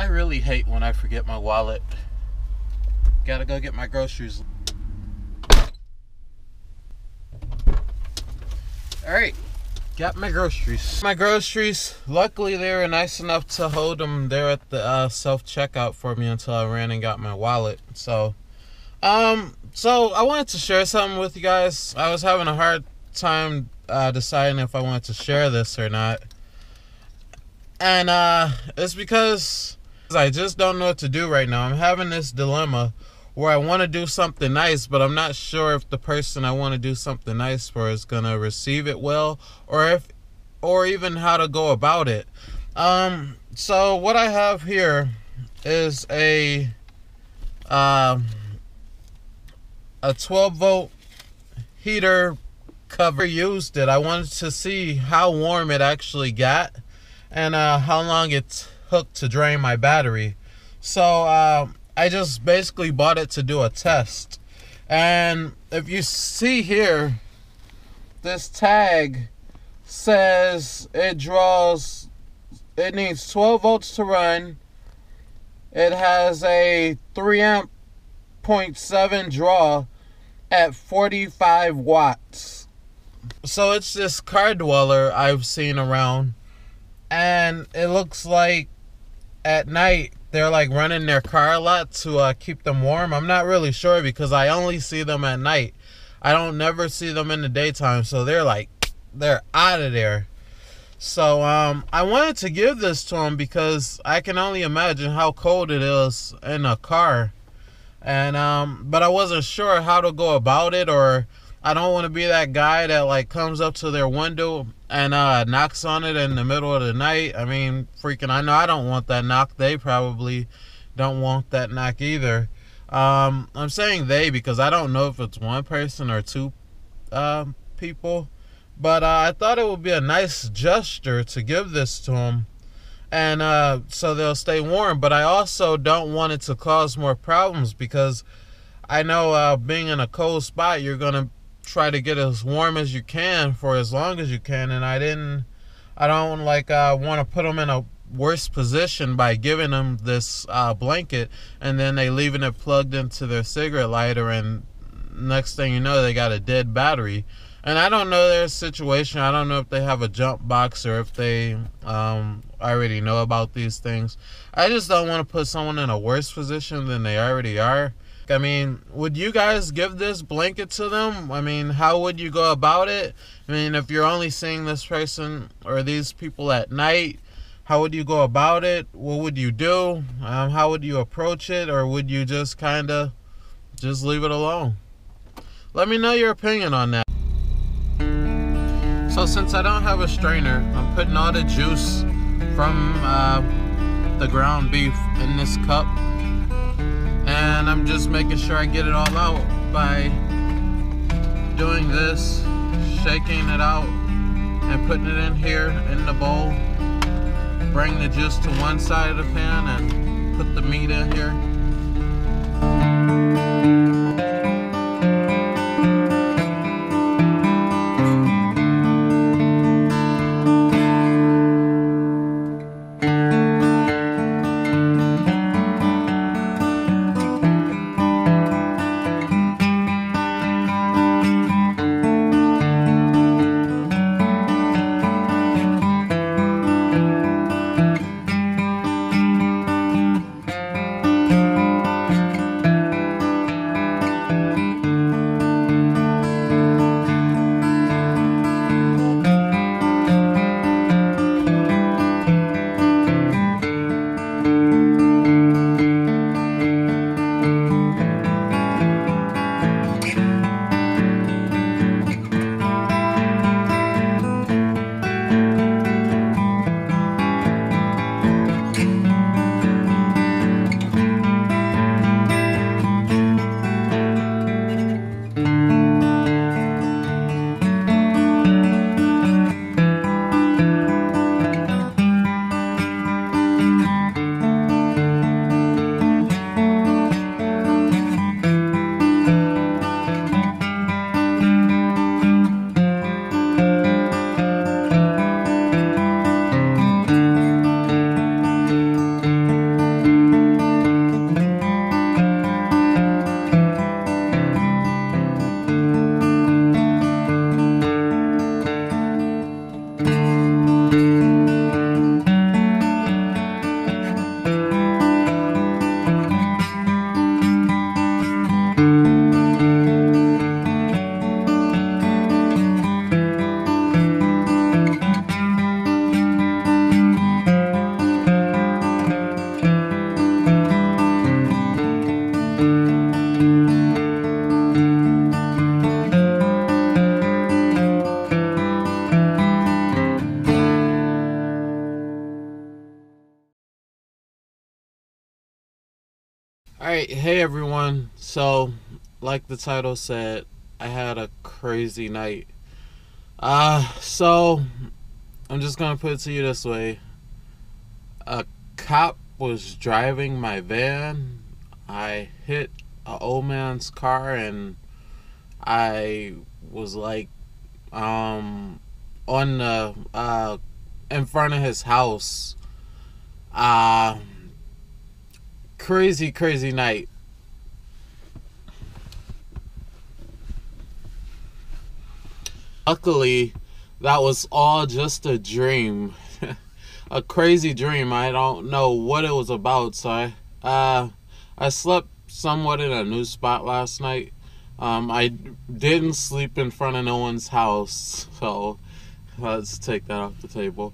really hate when I forget my wallet. Gotta go get my groceries. Alright, got my groceries. Luckily they were nice enough to hold them there at the self-checkout for me until I ran and got my wallet. So I wanted to share something with you guys. I was having a hard time deciding if I wanted to share this or not. And it's because I just don't know what to do right now. I'm having this dilemma where I want to do something nice, but I'm not sure if the person I want to do something nice for is going to receive it well, or even how to go about it. So what I have here is a 12-volt heater cover. Used it. I wanted to see how warm it actually got and how long it took to drain my battery. So I just basically bought it to do a test. And if you see here, this tag says it needs 12 volts to run. It has a 3.7 draw at 45 watts. So it's this car dweller I've seen around, and it looks like at night they're like running their car a lot to keep them warm. I'm not really sure because I only see them at night. I don't never see them in the daytime, so they're out of there. So I wanted to give this to them because I can only imagine how cold it is in a car. And but I wasn't sure how to go about it, or I don't want to be that guy that like comes up to their window and knocks on it in the middle of the night. I mean, freaking, I know I don't want that knock. They probably don't want that knock either. I'm saying they because I don't know if it's one person or two people. But I thought it would be a nice gesture to give this to them, and so they'll stay warm. But I also don't want it to cause more problems because I know being in a cold spot, you're going to try to get as warm as you can for as long as you can. And I don't want to put them in a worse position by giving them this blanket and then they leaving it plugged into their cigarette lighter, and next thing you know they got a dead battery. And I don't know their situation. I don't know if they have a jump box or if they already know about these things. I just don't want to put someone in a worse position than they already are. I mean, would you guys give this blanket to them? I mean, how would you go about it? I mean, if you're only seeing this person or these people at night, how would you go about it? What would you do? How would you approach it? Or would you just kind of just leave it alone? Let me know your opinion on that. So since I don't have a strainer, I'm putting all the juice from the ground beef in this cup. And I'm just making sure I get it all out by doing this, shaking it out and putting it in here in the bowl. Bring the juice to one side of the pan and put the meat in here. Alright, hey everyone. So, like the title said, I had a crazy night. So I'm just gonna put it to you this way. A cop was driving my van. I hit an old man's car and I was like on the in front of his house. Uh crazy night. Luckily, that was all just a dream. A crazy dream. I don't know what it was about. I slept somewhat in a new spot last night. I didn't sleep in front of no one's house, so let's take that off the table.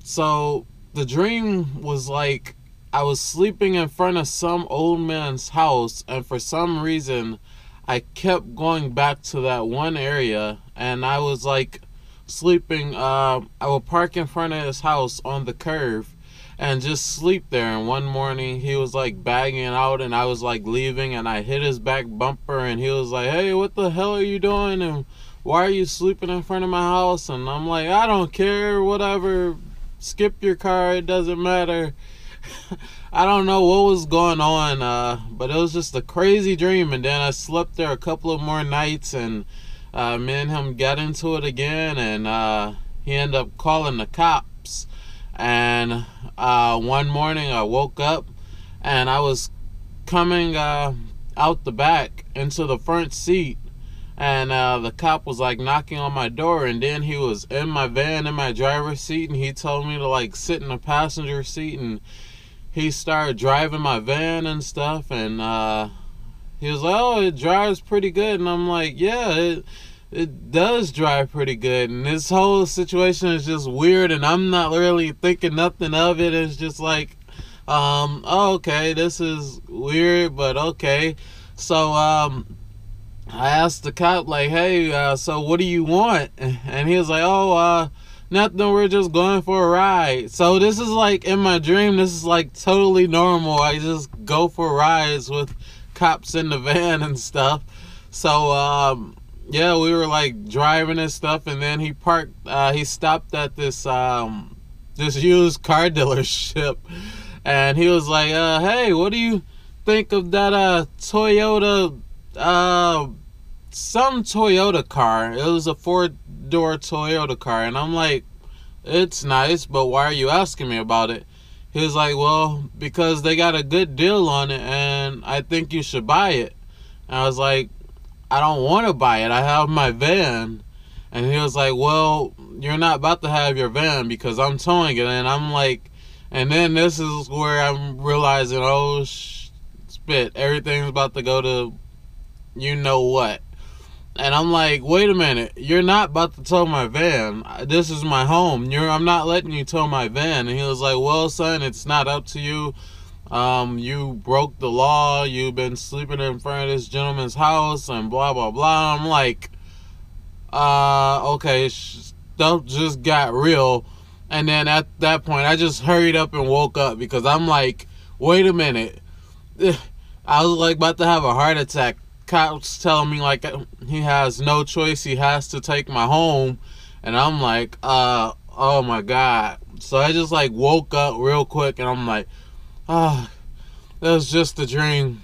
So the dream was like I was sleeping in front of some old man's house, and for some reason I kept going back to that one area, and I was like sleeping. I would park in front of his house on the curve and just sleep there. And one morning he was like bagging out, and I was like leaving, and I hit his back bumper, and he was like, "Hey, what the hell are you doing? And why are you sleeping in front of my house?" And I'm like, "I don't care, whatever. Skip your car, it doesn't matter." I don't know what was going on, but it was just a crazy dream. And then I slept there a couple of more nights, and me and him got into it again, and he ended up calling the cops. And one morning I woke up, and I was coming out the back into the front seat, and the cop was like knocking on my door, and then he was in my van in my driver's seat, and he told me to like sit in the passenger seat, and he started driving my van and stuff, and he was like, "Oh, it drives pretty good." And I'm like, "Yeah, it does drive pretty good." And this whole situation is just weird, and I'm not really thinking nothing of it. It's just like, oh, okay, this is weird, but okay. So I asked the cop, like, "Hey, so what do you want?" And he was like, "Oh, nothing, we're just going for a ride." So this is like in my dream, this is like totally normal. I just go for rides with cops in the van and stuff. So yeah, we were like driving and stuff, and then he parked, he stopped at this used car dealership, and he was like, "Hey, what do you think of that Toyota, some Toyota car?" It was a four-door Toyota car. And I'm like, "It's nice, but why are you asking me about it?" He was like, "Well, because they got a good deal on it, and I think you should buy it." And I was like, "I don't want to buy it. I have my van." And he was like, "Well, you're not about to have your van because I'm towing it." And I'm like, and then this is where I'm realizing, oh, spit, everything's about to go to you know what. And I'm like, "Wait a minute, you're not about to tow my van. This is my home. I'm not letting you tow my van." And he was like, "Well, son, it's not up to you. You broke the law. You've been sleeping in front of this gentleman's house and blah, blah, blah." I'm like, okay, stuff just got real. And then at that point, I just hurried up and woke up because I'm like, wait a minute. I was like about to have a heart attack. Cops telling me like he has no choice, he has to take my home. And I'm like, oh my God. So I just like woke up real quick, and I'm like, oh, that was just a dream.